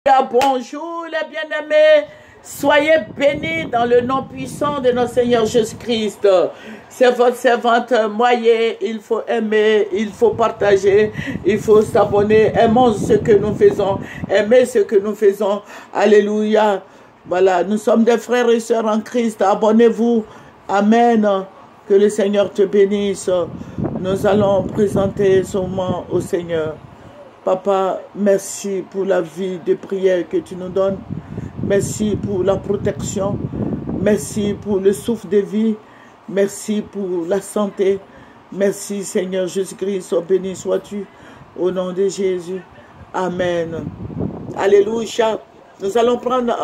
Bonjour les bien-aimés, soyez bénis dans le nom puissant de notre Seigneur Jésus-Christ. C'est votre servante Moyer, il faut aimer, il faut partager, il faut s'abonner, aimons ce que nous faisons, aimez ce que nous faisons, alléluia. Voilà, nous sommes des frères et sœurs en Christ, abonnez-vous, amen, que le Seigneur te bénisse. Nous allons présenter ce moment au Seigneur. Papa, merci pour la vie de prière que tu nous donnes. Merci pour la protection. Merci pour le souffle de vie. Merci pour la santé. Merci Seigneur Jésus-Christ. Béni sois-tu au nom de Jésus. Amen. Alléluia. Nous allons prendre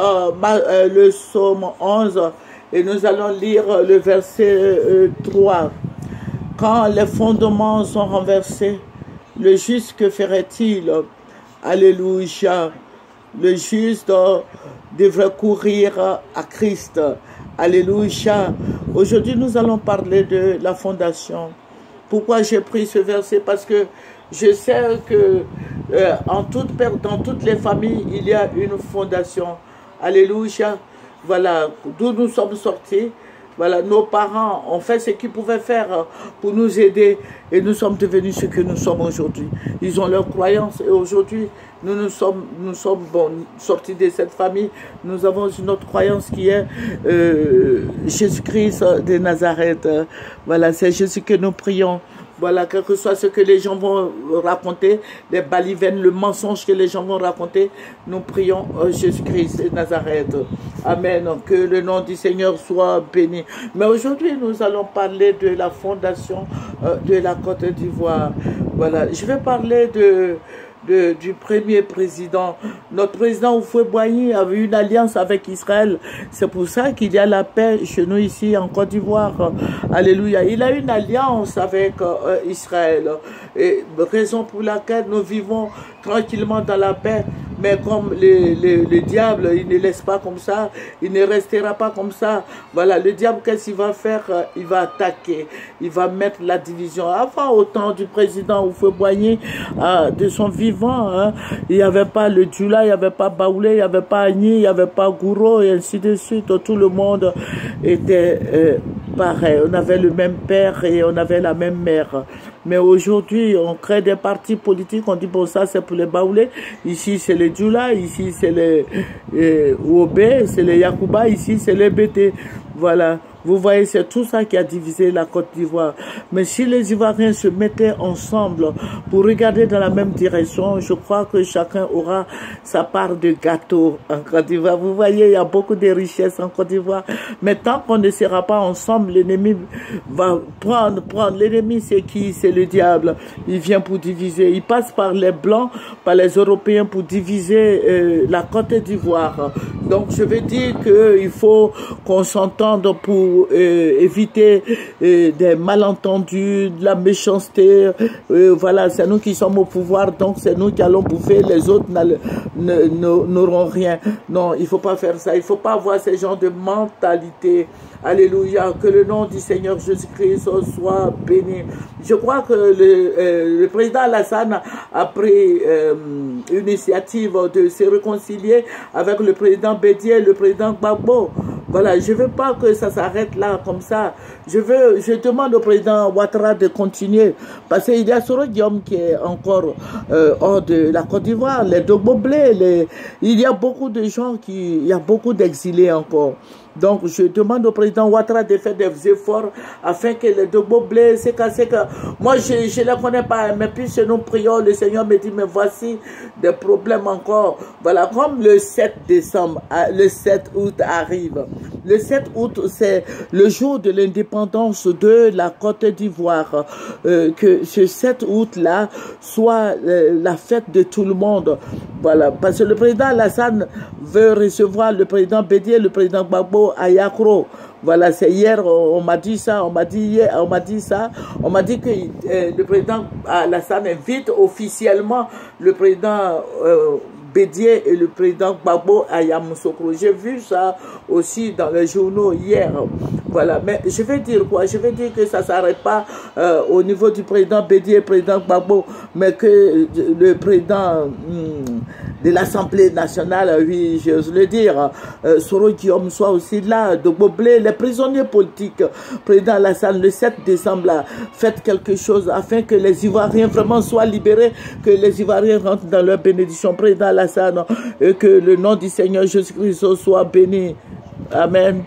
le psaume 11 et nous allons lire le verset 3. Quand les fondements sont renversés, le juste, que ferait-il? Alléluia. Le juste devrait courir à Christ. Alléluia. Aujourd'hui, nous allons parler de la fondation. Pourquoi j'ai pris ce verset? Parce que je sais que dans toutes les familles, il y a une fondation. Alléluia. Voilà, d'où nous sommes sortis. Voilà, nos parents ont fait ce qu'ils pouvaient faire pour nous aider et nous sommes devenus ce que nous sommes aujourd'hui. Ils ont leurs croyances et aujourd'hui, nous sommes sortis de cette famille. Nous avons une autre croyance qui est Jésus-Christ de Nazareth. Voilà, c'est Jésus que nous prions. Voilà, quel que soit ce que les gens vont raconter, les balivernes, le mensonge que les gens vont raconter, nous prions Jésus-Christ de Nazareth. Amen. Que le nom du Seigneur soit béni. Mais aujourd'hui, nous allons parler de la fondation de la Côte d'Ivoire. Voilà, je vais parler du premier président. Notre président Houphouët-Boigny avait une alliance avec Israël. C'est pour ça qu'il y a la paix chez nous ici en Côte d'Ivoire. Alléluia. Il a une alliance avec Israël. Et raison pour laquelle nous vivons tranquillement dans la paix. Mais comme le diable, il ne laisse pas comme ça, il ne restera pas comme ça. Voilà, le diable, qu'est-ce qu'il va faire? Il va attaquer, il va mettre la division. Avant, au temps du président Houphouët-Boigny, de son vivant, hein, il n'y avait pas le Djoula, il n'y avait pas Baoulé, il n'y avait pas Agni, il n'y avait pas Gouro, et ainsi de suite. Tout le monde était pareil. On avait le même père et on avait la même mère. Mais aujourd'hui, on crée des partis politiques, on dit, bon, ça c'est pour les Baoulés, ici c'est les Djoula, ici c'est les Oubé, c'est les Yakouba, ici c'est les BT. Voilà. Vous voyez, c'est tout ça qui a divisé la Côte d'Ivoire. Mais si les Ivoiriens se mettaient ensemble pour regarder dans la même direction, je crois que chacun aura sa part de gâteau en Côte d'Ivoire. Vous voyez, il y a beaucoup de richesses en Côte d'Ivoire. Mais tant qu'on ne sera pas ensemble, l'ennemi va prendre. L'ennemi, c'est qui? C'est le diable. Il vient pour diviser. Il passe par les Blancs, par les Européens pour diviser la Côte d'Ivoire. Donc, je veux dire qu'il faut qu'on s'entende pour éviter des malentendus, de la méchanceté. Voilà, c'est nous qui sommes au pouvoir, donc c'est nous qui allons bouffer, les autres n'auront rien. Non, il ne faut pas faire ça, il ne faut pas avoir ce genre de mentalité. Alléluia, que le nom du Seigneur Jésus-Christ soit béni. Je crois que le président Alassane a pris l'initiative de se réconcilier avec le président Bédié et le président Gbagbo. Voilà, je ne veux pas que ça s'arrête là comme ça. Je demande au président Ouattara de continuer. Parce qu'il y a Soro Guillaume qui est encore hors de la Côte d'Ivoire, les Dogbo Blé, il y a beaucoup de gens il y a beaucoup d'exilés encore. Donc, je demande au président Ouattara de faire des efforts afin que les Dogbo Blé, c'est que moi, je ne les connais pas, mais puisque nous prions, le Seigneur me dit, mais voici des problèmes encore. Voilà, comme le 7 décembre, le 7 août arrive. Le 7 août, c'est le jour de l'indépendance de la Côte d'Ivoire. Que ce 7 août-là soit la fête de tout le monde. Voilà, parce que le président Alassane veut recevoir le président Bédié, le président Gbagbo à Yakro. Voilà, c'est hier, on m'a dit ça, on m'a dit que le président Alassane invite officiellement le président Bédié et le président Gbagbo à Yamoussoukro. J'ai vu ça aussi dans les journaux hier. Voilà, mais je vais dire quoi? Je vais dire que ça ne s'arrête pas au niveau du président Bédié et président Gbagbo, mais que le président de l'Assemblée nationale, oui, j'ose le dire, Soro Guillaume soit aussi là, de Boblé, les prisonniers politiques, président Alassane, le 7 décembre, là, faites quelque chose afin que les Ivoiriens vraiment soient libérés, que les Ivoiriens rentrent dans leur bénédiction, président Alassane, et que le nom du Seigneur Jésus-Christ soit béni. Amen.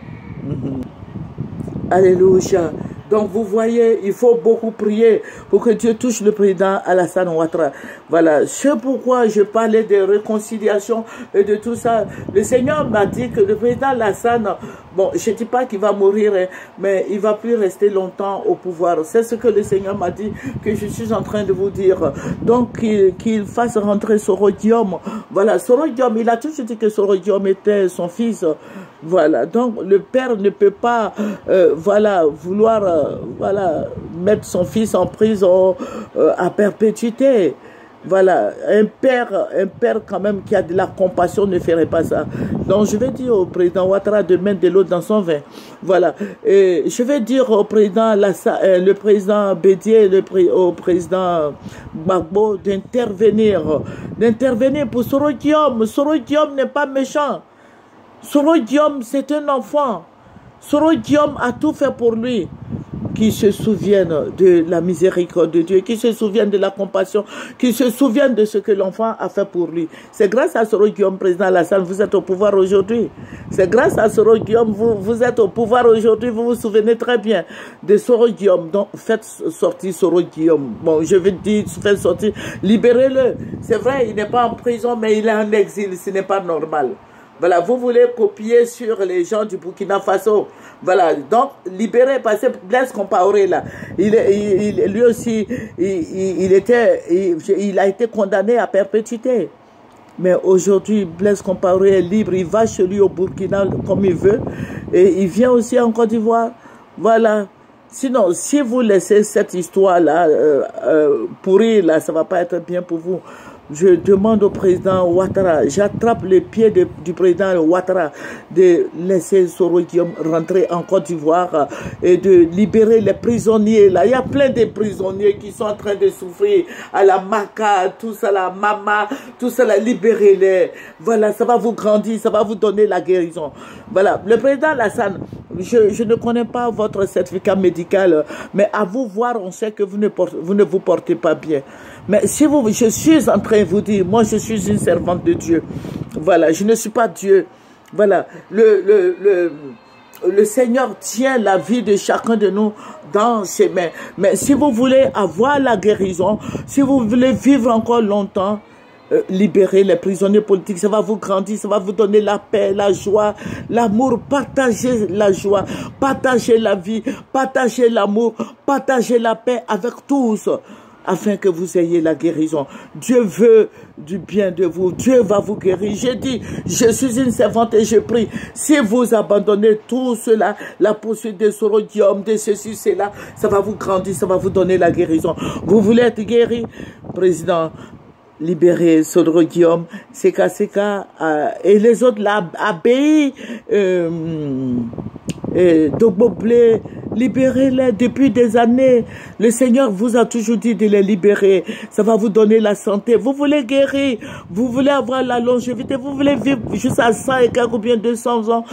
Alléluia. Donc vous voyez, il faut beaucoup prier pour que Dieu touche le président Alassane Ouattara. Voilà, c'est pourquoi je parlais de réconciliation et de tout ça. Le Seigneur m'a dit que le président Alassane, bon, je ne dis pas qu'il va mourir, hein, mais il ne va plus rester longtemps au pouvoir. C'est ce que le Seigneur m'a dit, que je suis en train de vous dire. Donc qu'il fasse rentrer Soro Guillaume. Voilà, Soro Guillaume, il a toujours dit que Soro Guillaume était son fils. Voilà, donc le père ne peut pas, voilà, vouloir, voilà, mettre son fils en prison à perpétuité. Voilà, un père quand même qui a de la compassion ne ferait pas ça. Donc je vais dire au président Ouattara de mettre de l'eau dans son vin. Voilà, et je vais dire au président le président Bédié, au président Gbagbo d'intervenir pour Soro Guillaume. Soro Guillaume n'est pas méchant. Soro Guillaume, c'est un enfant. Soro Guillaume a tout fait pour lui. Qui se souviennent de la miséricorde de Dieu, qui se souviennent de la compassion, qui se souviennent de ce que l'enfant a fait pour lui. C'est grâce à Soro Guillaume, président Alassane, vous êtes au pouvoir aujourd'hui. C'est grâce à Soro Guillaume, vous êtes au pouvoir aujourd'hui, vous vous souvenez très bien de Soro Guillaume. Donc, faites sortir Soro Guillaume. Bon, je veux dire, faites sortir, libérez-le. C'est vrai, il n'est pas en prison, mais il est en exil, ce n'est pas normal. Voilà, vous voulez copier sur les gens du Burkina Faso. Voilà, donc libérez, parce que Blaise Compaoré là, lui aussi, il a été condamné à perpétuité. Mais aujourd'hui, Blaise Compaoré est libre, il va chez lui au Burkina comme il veut, et il vient aussi en Côte d'Ivoire. Voilà. Sinon, si vous laissez cette histoire-là pourrir, là, ça ne va pas être bien pour vous. Je demande au président Ouattara, j'attrape les pieds du président Ouattara de laisser Soro Guillaume rentrer en Côte d'Ivoire et de libérer les prisonniers. Là, il y a plein de prisonniers qui sont en train de souffrir à la Maca, tout ça, la Mama, tout ça, libérez-les. Voilà, ça va vous grandir, ça va vous donner la guérison. Voilà, le président Alassane, je ne connais pas votre certificat médical, mais à vous voir, on sait que vous ne vous portez pas bien. Mais si je suis en train de vous dire, moi je suis une servante de Dieu. Voilà, je ne suis pas Dieu. Voilà, le Seigneur tient la vie de chacun de nous dans ses mains. Mais si vous voulez avoir la guérison, si vous voulez vivre encore longtemps, libérer les prisonniers politiques, ça va vous grandir, ça va vous donner la paix, la joie, l'amour. Partagez la joie, partagez la vie, partagez l'amour, partagez la paix avec tous, afin que vous ayez la guérison. Dieu veut du bien de vous. Dieu va vous guérir. J'ai dit, je suis une servante et je prie. Si vous abandonnez tout cela, la poursuite de Soro Guillaume, de ceci, cela, ça va vous grandir, ça va vous donner la guérison. Vous voulez être guéri, président, libérer Soro Guillaume, Seka, et les autres, l'abbaye, Dogboblé, libérez-les depuis des années. Le Seigneur vous a toujours dit de les libérer. Ça va vous donner la santé. Vous voulez guérir, vous voulez avoir la longévité, vous voulez vivre jusqu'à 100 et quelques ou bien 200 ans.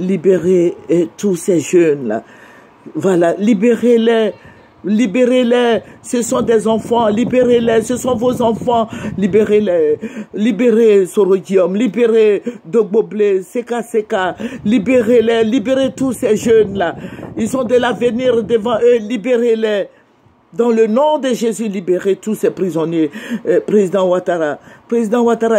Libérez tous ces jeunes-là. Voilà, libérez-les. Libérez-les, ce sont des enfants, libérez-les, ce sont vos enfants, libérez-les, libérez Soro Guillaume, libérez Dogboblé, Seka, libérez-les, libérez tous ces jeunes-là, ils ont de l'avenir devant eux, libérez-les. Dans le nom de Jésus, libérez tous ces prisonniers. Président Ouattara,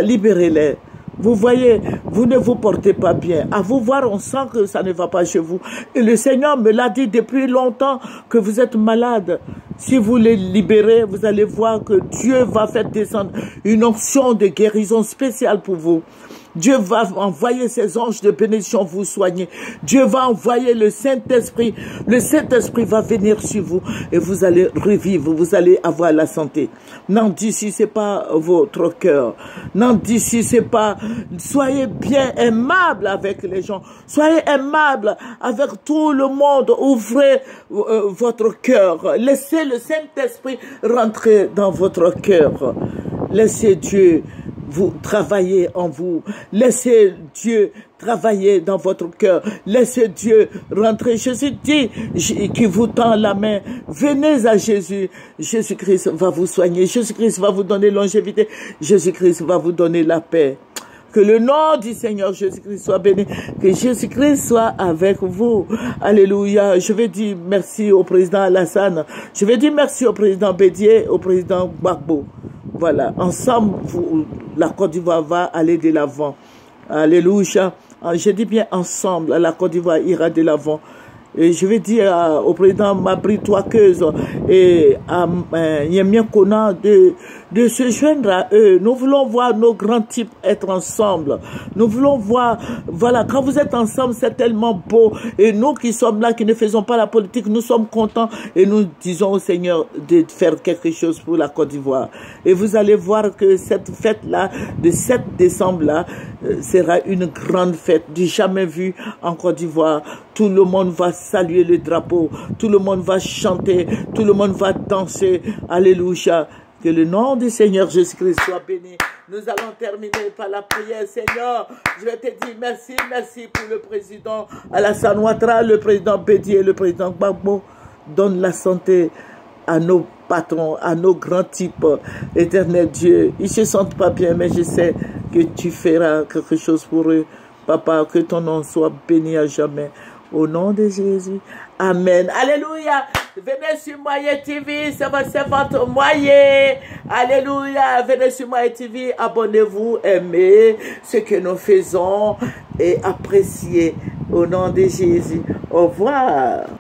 libérez-les. Vous voyez, vous ne vous portez pas bien. À vous voir, on sent que ça ne va pas chez vous. Et le Seigneur me l'a dit depuis longtemps que vous êtes malade. Si vous les libérez, vous allez voir que Dieu va faire descendre une onction de guérison spéciale pour vous. Dieu va envoyer ses anges de bénédiction vous soigner. Dieu va envoyer le Saint-Esprit. Le Saint-Esprit va venir sur vous et vous allez revivre, vous allez avoir la santé. Non, d'ici, c'est pas votre cœur. Non, d'ici, c'est pas... Soyez bien aimable avec les gens. Soyez aimable avec tout le monde. Ouvrez votre cœur. Laissez le Saint-Esprit rentrer dans votre cœur. Laissez Dieu vous travailler en vous. Laissez Dieu travailler dans votre cœur. Laissez Dieu rentrer. Jésus dit qui vous tend la main. Venez à Jésus. Jésus-Christ va vous soigner. Jésus-Christ va vous donner longévité. Jésus-Christ va vous donner la paix. Que le nom du Seigneur Jésus-Christ soit béni. Que Jésus-Christ soit avec vous. Alléluia. Je vais dire merci au président Alassane. Je vais dire merci au président Bédier, au président Gbagbo. Voilà. Ensemble, la Côte d'Ivoire va aller de l'avant. Alléluia. Je dis bien ensemble, la Côte d'Ivoire ira de l'avant. Et je vais dire au président Mabri Touakeuse et à Yemien Kona de se joindre à eux. Nous voulons voir nos grands types être ensemble. Nous voulons voir, voilà, quand vous êtes ensemble, c'est tellement beau. Et nous qui sommes là, qui ne faisons pas la politique, nous sommes contents et nous disons au Seigneur de faire quelque chose pour la Côte d'Ivoire. Et vous allez voir que cette fête-là, de 7 décembre-là, sera une grande fête, du jamais vu en Côte d'Ivoire. Tout le monde va saluer le drapeau, tout le monde va chanter, tout le monde va danser. Alléluia. Que le nom du Seigneur Jésus-Christ soit béni. Nous allons terminer par la prière. Seigneur, je vais te dire merci, merci pour le président Alassane Ouattara, le président Bédier, le président Gbagbo. Donne la santé à nos patrons, à nos grands types. Éternel Dieu, ils ne se sentent pas bien, mais je sais que tu feras quelque chose pour eux. Papa, que ton nom soit béni à jamais. Au nom de Jésus. Amen. Alléluia. Venez sur Moyen TV. C'est votre moyen. Alléluia. Venez sur Moyen TV. Abonnez-vous. Aimez ce que nous faisons. Et appréciez. Au nom de Jésus. Au revoir.